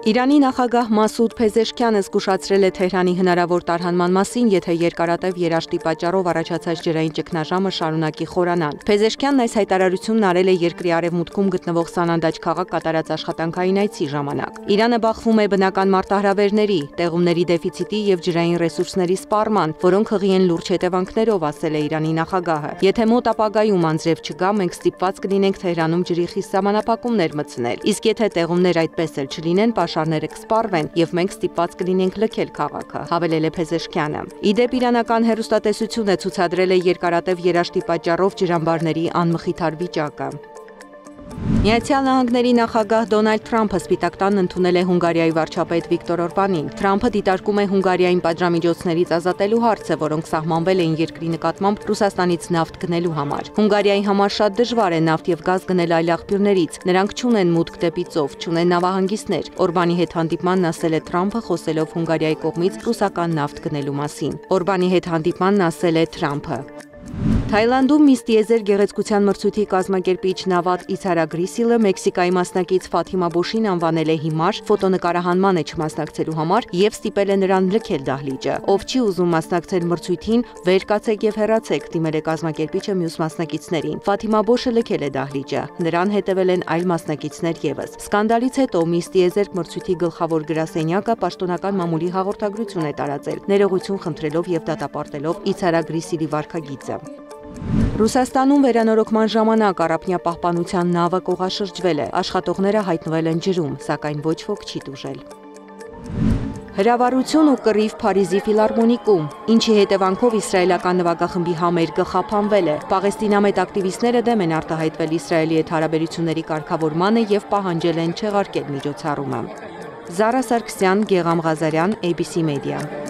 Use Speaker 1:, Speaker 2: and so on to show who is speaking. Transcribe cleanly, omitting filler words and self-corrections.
Speaker 1: Իրանի նախագահ Մասուդ Փեզեշքյանը զգուշացրել է Թեհրանի հնարավոր տարհանման մասին, եթե երկարատև երաշտի պատճառով առաջացած ջրային ճգնաժամը շարունակի խորանալ։ Փեզեշքյանն այս հայտարարությունն արել է երկրի արևմուտքում գտնվող Սանանդաջ քաղաք կատարած աշխատանքային այցի ժամանակ։ Իրանը բախվում է բնական մարտահրավերների, տեղումների դեֆիցիտի եւ ջրային ռեսուրսների սպառման, որոնք հղի են լուրջ հետևանքներով, ասել է Իրանի նախագահը։ Եթե մոտ ապագայում անձրև չգա, մենք ստիպված կլինենք Թեհրանում ջրի խիստ սահմանափակումներ մտցնել։ Իսկ եթե տեղումներ այդպես էլ չլինեն, պաշարները կսպառվեն եւ մենք ստիպված կլինենք լքել քաղաքը, հավելել է Փեզեշքյանը։ Իդեպ իրանական հեռուստատեսությունը ցուցադրել է երկարատև երաշտի պատճառով ջրամբարների անմխիթար վիճակը։ Միացյալ Նահանգների նախագահ Դոնալդ Թրամփը Սպիտակ տանն ընդունել է Հունգարիայի վարչապետ Վիկտոր Օրբանին։ Թրամփը դիտարկում է Հունգարիային պատժամիջոցներից ազատելու հարցը, որոնք սահմանվել էին երկրի նկատմամբ Ռուսաստանից նավթ գնելու համար։ Հունգարիայի համար շատ դժվար է նավթ եւ գազ գնել այլ աղբյուրներից։ Նրանք չունեն մուտք դեպի ծով, չունեն նավահանգիստներ։ Օրբանի հետ հանդիպմանն ասել է Թրամփը, խոսելով Հունգարիայի կողմից ռուսական նավթ գնելու մասին։ Օրբանի հետ հանդիպմանն ասել է Թրամփը։ Թայլանդում Միս տիեզեր գեղեցկության մրցույթի կազմակերպիչ Նավատ Իսարագրիսիլը Մեքսիկայի մասնակից Ֆաթիմա Բոշին անվանել է հիմար ֆոտոնկարահանմանը չմասնակցելու համար եւ ստիպել է նրան լքել դահլիճը։ Ով չի ուզում մասնակցել մրցույթին, վեր կացեք եւ հեռացեք, դիմել է կազմակերպիչը մյուս մասնակիցներին։ Ֆաթիմա Բոշը լքել է դահլիճը։ Նրան հետևել են այլ մասնակիցներ եւս։ Սկանդալից հետո Միս տիեզեր մրցույթի գլխավոր գրասենյակը պաշտոնական մամուլի հաղորդագրություն է տարածել, ներողություն խնդրելով եւ դատապարտելով Իսարագրիսիլի վարքագիծը։ Ռուսաստանում վերանորոգման ժամանակ առափնյա պահպանության նավը կողաշրջվել է, աշխատողները հայտնվել են ջրում, սակայն ոչ ոք չի տուժել։ Հրավառություն ու կռիվ Փարիզի ֆիլհարմոնիկում, ինչի հետևանքով իսրայելական նվագախմբի համերգը խափանվել է։ Պաղեստինամետ ակտիվիստները դեմ են արտահայտվել Իսրայելի հետ հարաբերությունների կարգավորմանը եւ պահանջել են չեղարկել միջոցառումը։ Զարա Սարգսյան, Գեգամ Ղազարյան, ABC Media։